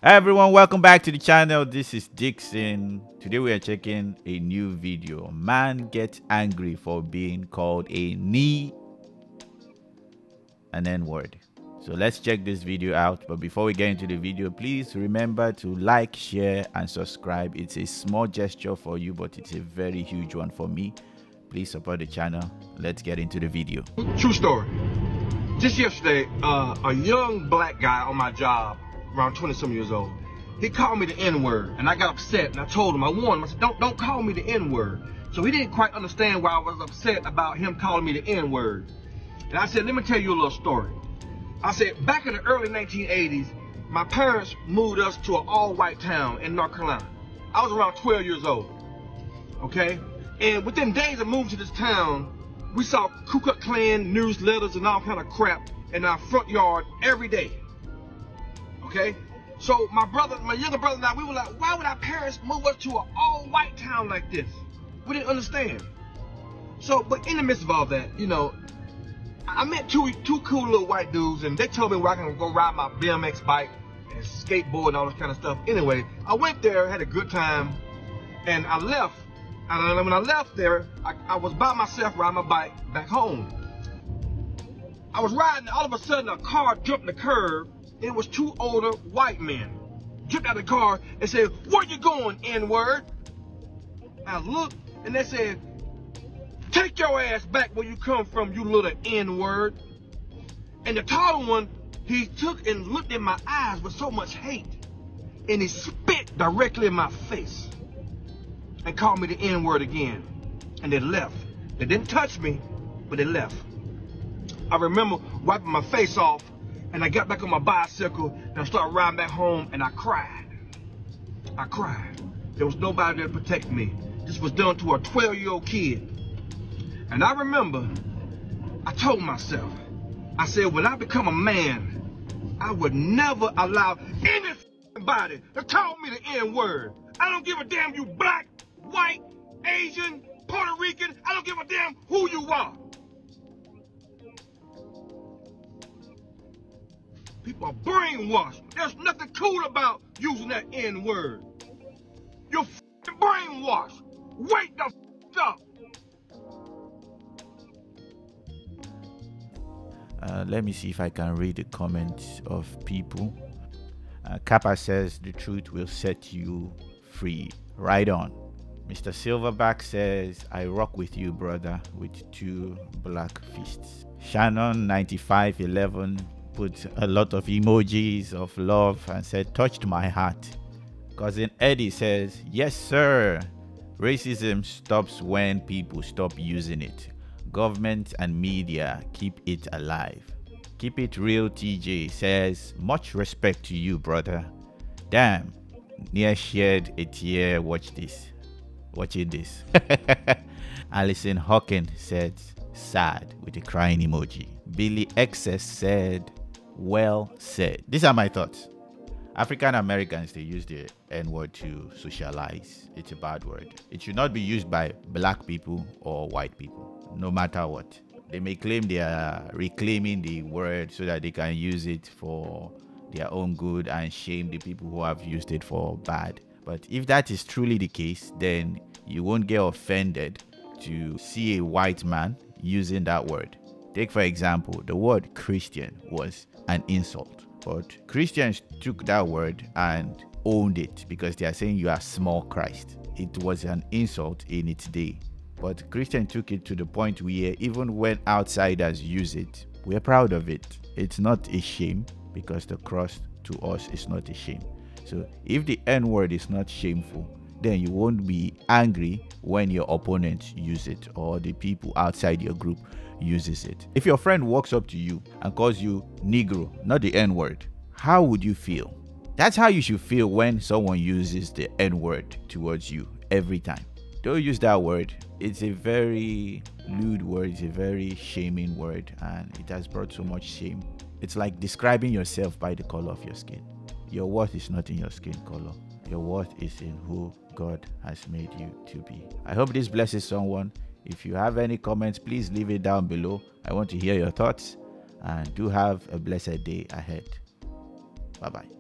Hi everyone, welcome back to the channel. This is Dixon. Today we are checking a new video. Man gets angry for being called a knee an N-word. So let's check this video out. But before we get into the video, please remember to like, share, and subscribe. It's a small gesture for you, but it's a very huge one for me. Please support the channel. Let's get into the video. True story. Just yesterday, a young black guy on my job, around 20-some years old, he called me the N-word, and I got upset, and I told him, I warned him, I said, don't call me the N-word. So he didn't quite understand why I was upset about him calling me the N-word. And I said, let me tell you a little story. I said, back in the early 1980s, my parents moved us to an all-white town in North Carolina. I was around 12 years old, okay? And within days of moving to this town, we saw Ku Klux Klan newsletters and all kind of crap in our front yard every day, okay? So my younger brother and I, we were like, why would our parents move us to an all-white town like this? We didn't understand. So, but in the midst of all that, you know, I met two cool little white dudes, and they told me where I can go ride my BMX bike and skateboard and all this kind of stuff. Anyway, I went there, had a good time, and I left. And when I left there, I was by myself riding my bike back home. I was riding, all of a sudden a car jumped the curb. It was two older white men. Jumped out of the car and said, "Where you going, N-word?" I looked, and they said, "Take your ass back where you come from, you little N-word." And the taller one, he took and looked in my eyes with so much hate, and he spit directly in my face and called me the N-word again. And they left. They didn't touch me, but they left. I remember wiping my face off, and I got back on my bicycle, and I started riding back home, and I cried. I cried. There was nobody there to protect me. This was done to a 12-year-old kid. And I remember, I told myself, I said, when I become a man, I would never allow anybody to call me the N-word. I don't give a damn you black, white, Asian, Puerto Rican. I don't give a damn who you are. People are brainwashed. There's nothing cool about using that N-word. You're brainwashed. Wake the up. Let me see if I can read the comments of people. Kappa says the truth will set you free. Right on. Mr. Silverback says, I rock with you, brother, with two black fists. Shannon 9511 put a lot of emojis of love and said, touched my heart. Cousin Eddie says, yes, sir. Racism stops when people stop using it. Government and media keep it alive. Keep it real. TJ says, much respect to you, brother. Damn, near shared a tear. Watching this. Alison Hawkins said, sad, with a crying emoji. Billy Excess said, well said. These are my thoughts. African Americans, they use the N-word to socialize. It's a bad word. It should not be used by black people or white people, no matter what. They may claim they are reclaiming the word so that they can use it for their own good and shame the people who have used it for bad. But if that is truly the case, then you won't get offended to see a white man using that word. Take, for example, the word Christian was an insult. But Christians took that word and owned it because they are saying you are small Christ. It was an insult in its day. But Christians took it to the point where even when outsiders use it, we're proud of it. It's not a shame because the cross to us is not a shame. So if the N-word is not shameful, then you won't be angry when your opponents use it or the people outside your group uses it. If your friend walks up to you and calls you Negro, not the N-word, how would you feel? That's how you should feel when someone uses the N-word towards you every time. Don't use that word. It's a very lewd word. It's a very shaming word, and it has brought so much shame. It's like describing yourself by the color of your skin. Your worth is not in your skin color. Your worth is in who God has made you to be. I hope this blesses someone. If you have any comments, please leave it down below. I want to hear your thoughts, and do have a blessed day ahead. Bye-bye.